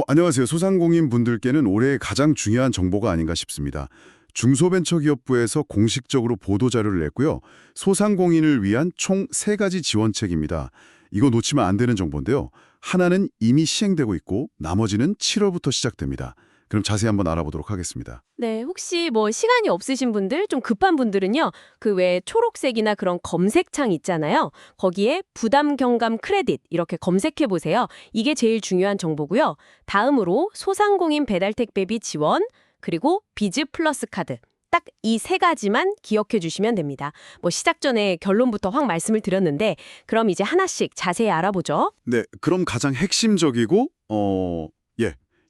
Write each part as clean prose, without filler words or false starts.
안녕하세요. 소상공인 분들께는 올해 가장 중요한 정보가 아닌가 싶습니다. 중소벤처기업부에서 공식적으로 보도자료를 냈고요. 소상공인을 위한 총 3가지 지원책입니다. 이거 놓치면 안 되는 정보인데요. 하나는 이미 시행되고 있고 나머지는 7월부터 시작됩니다. 그럼 자세히 한번 알아보도록 하겠습니다. 네, 혹시 뭐 시간이 없으신 분들, 좀 급한 분들은요. 그 외에 초록색이나 그런 검색창 있잖아요. 거기에 부담 경감 크레딧 이렇게 검색해 보세요. 이게 제일 중요한 정보고요. 다음으로 소상공인 배달 택배비 지원, 그리고 비즈 플러스 카드. 딱 이 3가지만 기억해 주시면 됩니다. 뭐 시작 전에 결론부터 확 말씀을 드렸는데 그럼 이제 하나씩 자세히 알아보죠. 네, 그럼 가장 핵심적이고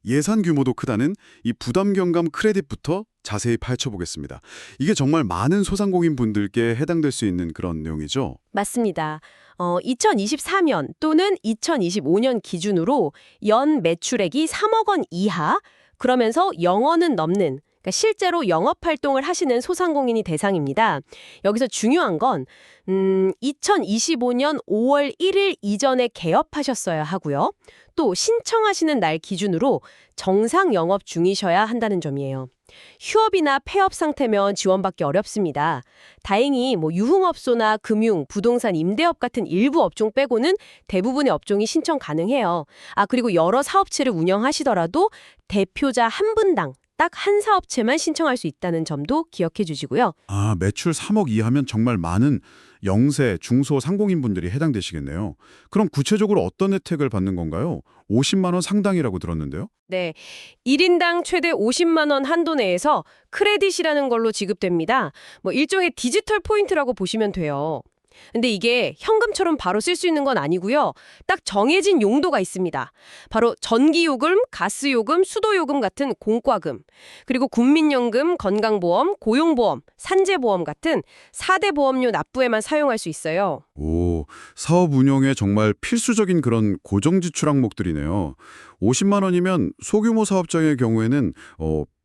예산 규모도 크다는 이 부담 경감 크레딧부터 자세히 파헤쳐보겠습니다. 이게 정말 많은 소상공인 분들께 해당될 수 있는 그런 내용이죠. 맞습니다. 2024년 또는 2025년 기준으로 연 매출액이 3억 원 이하, 그러면서 영어는 넘는, 그러니까 실제로 영업활동을 하시는 소상공인이 대상입니다. 여기서 중요한 건 2025년 5월 1일 이전에 개업하셨어야 하고요. 또 신청하시는 날 기준으로 정상 영업 중이셔야 한다는 점이에요. 휴업이나 폐업 상태면 지원받기 어렵습니다. 다행히 유흥업소나 금융, 부동산, 임대업 같은 일부 업종 빼고는 대부분의 업종이 신청 가능해요. 그리고 여러 사업체를 운영하시더라도 대표자 한 분당 딱 한 사업체만 신청할 수 있다는 점도 기억해 주시고요. 매출 3억 이하면 정말 많은 영세, 중소 상공인분들이 해당되시겠네요. 그럼 구체적으로 어떤 혜택을 받는 건가요? 50만 원 상당이라고 들었는데요. 네, 1인당 최대 50만 원 한도 내에서 크레딧이라는 걸로 지급됩니다. 일종의 디지털 포인트라고 보시면 돼요. 근데 이게 현금처럼 바로 쓸 수 있는 건 아니고요. 딱 정해진 용도가 있습니다. 바로 전기요금, 가스요금, 수도요금 같은 공과금, 그리고 국민연금, 건강보험, 고용보험, 산재보험 같은 4대 보험료 납부에만 사용할 수 있어요. 오, 사업 운영에 정말 필수적인 그런 고정 지출 항목들이네요. 50만 원이면 소규모 사업장의 경우에는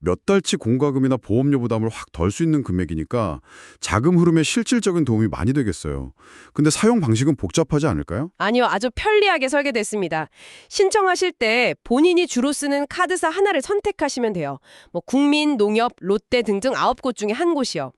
몇 달치 공과금이나 보험료 부담을 확 덜 수 있는 금액이니까 자금 흐름에 실질적인 도움이 많이 되겠어요. 근데 사용 방식은 복잡하지 않을까요? 아니요, 아주 편리하게 설계됐습니다. 신청하실 때 본인이 주로 쓰는 카드사 하나를 선택하시면 돼요. 국민, 농협, 롯데 등등 9곳 중에 한 곳이요.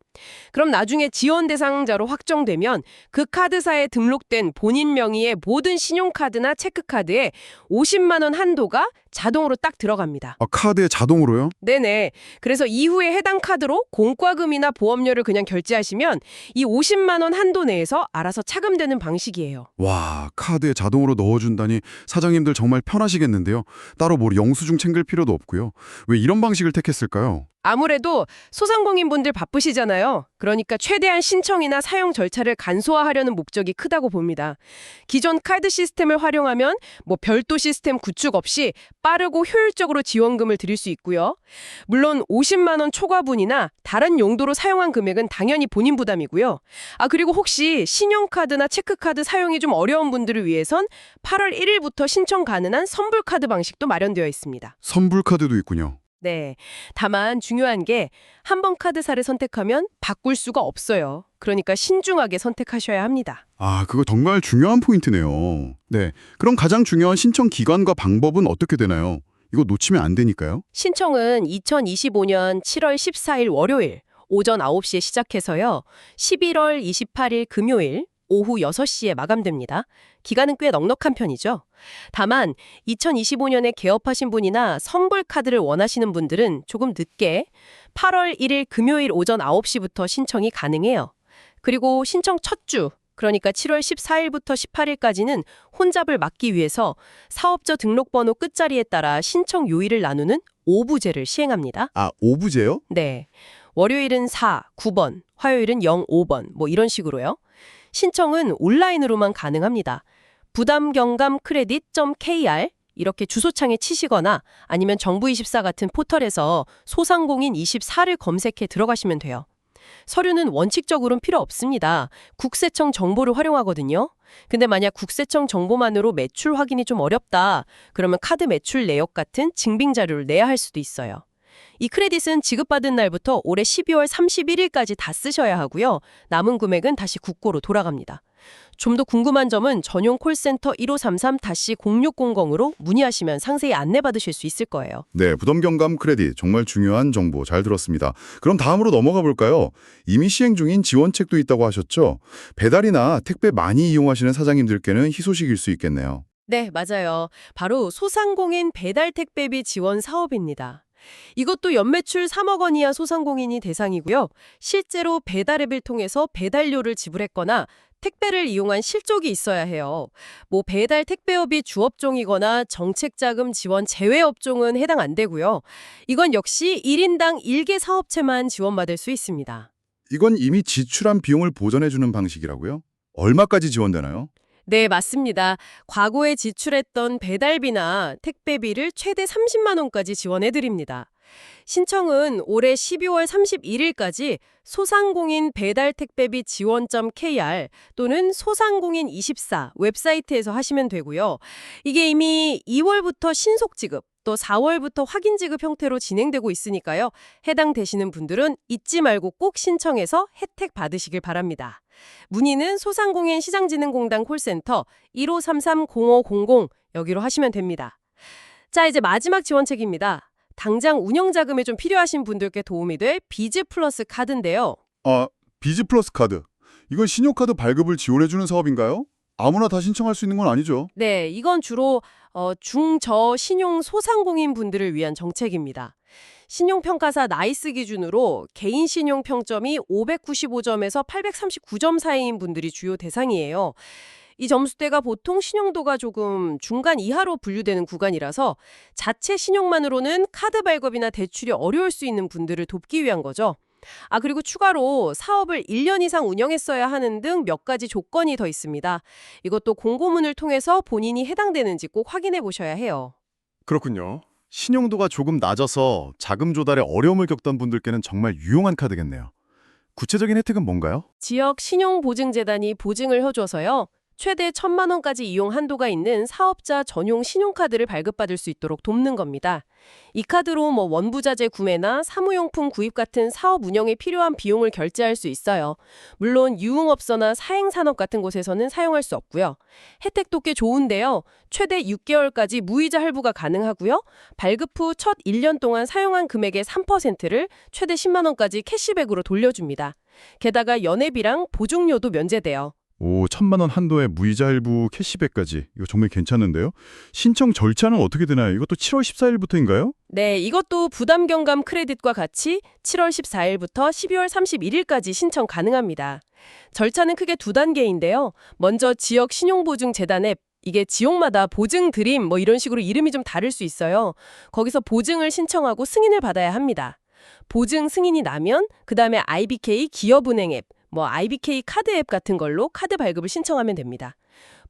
그럼 나중에 지원 대상자로 확정되면 그 카드사에 등록된 본인 명의의 모든 신용카드나 체크카드에 50만 원 한도가 자동으로 딱 들어갑니다. 카드에 자동으로요? 네네. 그래서 이후에 해당 카드로 공과금이나 보험료를 그냥 결제하시면 이 50만 원 한도 내에서 알아서 차감되는 방식이에요. 와, 카드에 자동으로 넣어준다니 사장님들 정말 편하시겠는데요. 따로 영수증 챙길 필요도 없고요. 왜 이런 방식을 택했을까요? 아무래도 소상공인분들 바쁘시잖아요. 그러니까 최대한 신청이나 사용 절차를 간소화하려는 목적이 크다고 봅니다. 기존 카드 시스템을 활용하면 별도 시스템 구축 없이 빠르고 효율적으로 지원금을 드릴 수 있고요. 물론 50만 원 초과분이나 다른 용도로 사용한 금액은 당연히 본인 부담이고요. 그리고 혹시 신용카드나 체크카드 사용이 좀 어려운 분들을 위해선 8월 1일부터 신청 가능한 선불카드 방식도 마련되어 있습니다. 선불카드도 있군요. 네. 다만 중요한 게 한 번 카드사를 선택하면 바꿀 수가 없어요. 그러니까 신중하게 선택하셔야 합니다. 그거 정말 중요한 포인트네요. 네, 그럼 가장 중요한 신청 기간과 방법은 어떻게 되나요? 이거 놓치면 안 되니까요. 신청은 2025년 7월 14일 월요일 오전 9시에 시작해서요. 11월 28일 금요일 오후 6시에 마감됩니다. 기간은 꽤 넉넉한 편이죠. 다만 2025년에 개업하신 분이나 선불카드를 원하시는 분들은 조금 늦게 8월 1일 금요일 오전 9시부터 신청이 가능해요. 그리고 신청 첫 주, 그러니까 7월 14일부터 18일까지는 혼잡을 막기 위해서 사업자 등록번호 끝자리에 따라 신청 요일을 나누는 오부제를 시행합니다. 오부제요? 네. 월요일은 4, 9번, 화요일은 0, 5번, 이런 식으로요. 신청은 온라인으로만 가능합니다. 부담경감 크레딧.kr 이렇게 주소창에 치시거나 아니면 정부24 같은 포털에서 소상공인 24를 검색해 들어가시면 돼요. 서류는 원칙적으로는 필요 없습니다. 국세청 정보를 활용하거든요. 근데 만약 국세청 정보만으로 매출 확인이 좀 어렵다, 그러면 카드 매출 내역 같은 증빙 자료를 내야 할 수도 있어요. 이 크레딧은 지급받은 날부터 올해 12월 31일까지 다 쓰셔야 하고요. 남은 금액은 다시 국고로 돌아갑니다. 좀 더 궁금한 점은 전용 콜센터 1533-0600으로 문의하시면 상세히 안내받으실 수 있을 거예요. 네, 부담 경감 크레딧 정말 중요한 정보 잘 들었습니다. 그럼 다음으로 넘어가 볼까요? 이미 시행 중인 지원책도 있다고 하셨죠? 배달이나 택배 많이 이용하시는 사장님들께는 희소식일 수 있겠네요. 네, 맞아요. 바로 소상공인 배달 택배비 지원 사업입니다. 이것도 연매출 3억 원 이하 소상공인이 대상이고요. 실제로 배달앱을 통해서 배달료를 지불했거나 택배를 이용한 실적이 있어야 해요. 뭐 배달 택배업이 주업종이거나 정책자금 지원 제외 업종은 해당 안 되고요. 이건 역시 1인당 1개 사업체만 지원받을 수 있습니다. 이건 이미 지출한 비용을 보전해주는 방식이라고요? 얼마까지 지원되나요? 네, 맞습니다. 과거에 지출했던 배달비나 택배비를 최대 30만 원까지 지원해드립니다. 신청은 올해 12월 31일까지 소상공인 배달택배비 지원.kr 또는 소상공인24 웹사이트에서 하시면 되고요. 이게 이미 2월부터 신속 지급, 또 4월부터 확인 지급 형태로 진행되고 있으니까요. 해당되시는 분들은 잊지 말고 꼭 신청해서 혜택 받으시길 바랍니다. 문의는 소상공인 시장진흥공단 콜센터 1533-0500 여기로 하시면 됩니다. 자, 이제 마지막 지원책입니다. 당장 운영자금이 좀 필요하신 분들께 도움이 될 비즈 플러스 카드인데요. 비즈 플러스 카드. 이건 신용카드 발급을 지원해주는 사업인가요? 아무나 다 신청할 수 있는 건 아니죠? 네, 이건 주로 중저 신용 소상공인 분들을 위한 정책입니다. 신용평가사 나이스 기준으로 개인 신용 평점이 595점에서 839점 사이인 분들이 주요 대상이에요. 이 점수대가 보통 신용도가 조금 중간 이하로 분류되는 구간이라서 자체 신용만으로는 카드 발급이나 대출이 어려울 수 있는 분들을 돕기 위한 거죠. 그리고 추가로 사업을 1년 이상 운영했어야 하는 등 몇 가지 조건이 더 있습니다. 이것도 공고문을 통해서 본인이 해당되는지 꼭 확인해 보셔야 해요. 그렇군요. 신용도가 조금 낮아서 자금 조달에 어려움을 겪던 분들께는 정말 유용한 카드겠네요. 구체적인 혜택은 뭔가요? 지역 신용보증재단이 보증을 해줘서요. 최대 1,000만 원까지 이용 한도가 있는 사업자 전용 신용카드를 발급받을 수 있도록 돕는 겁니다. 이 카드로 원부자재 구매나 사무용품 구입 같은 사업 운영에 필요한 비용을 결제할 수 있어요. 물론 유흥업소나 사행산업 같은 곳에서는 사용할 수 없고요. 혜택도 꽤 좋은데요. 최대 6개월까지 무이자 할부가 가능하고요. 발급 후 첫 1년 동안 사용한 금액의 3%를 최대 10만 원까지 캐시백으로 돌려줍니다. 게다가 연회비랑 보증료도 면제돼요. 1,000만 원 한도의 무이자 할부 캐시백까지. 이거 정말 괜찮은데요? 신청 절차는 어떻게 되나요? 이것도 7월 14일부터인가요? 네, 이것도 부담 경감 크레딧과 같이 7월 14일부터 12월 31일까지 신청 가능합니다. 절차는 크게 2단계인데요. 먼저 지역 신용보증재단 앱, 이게 지역마다 보증 드림 이런 식으로 이름이 좀 다를 수 있어요. 거기서 보증을 신청하고 승인을 받아야 합니다. 보증 승인이 나면 그다음에 IBK 기업은행 앱, IBK 카드 앱 같은 걸로 카드 발급을 신청하면 됩니다.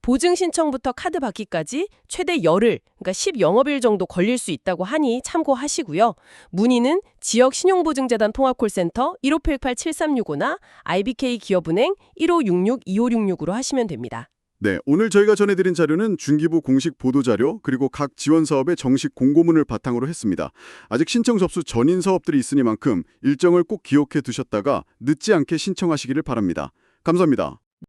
보증 신청부터 카드 받기까지 최대 열흘, 그러니까 10영업일 정도 걸릴 수 있다고 하니 참고하시고요. 문의는 지역 신용보증재단 통합콜센터 1588-7365나 IBK 기업은행 1566-2566으로 하시면 됩니다. 네, 오늘 저희가 전해드린 자료는 중기부 공식 보도자료 그리고 각 지원 사업의 정식 공고문을 바탕으로 했습니다. 아직 신청 접수 전인 사업들이 있으니만큼 일정을 꼭 기억해 두셨다가 늦지 않게 신청하시기를 바랍니다. 감사합니다.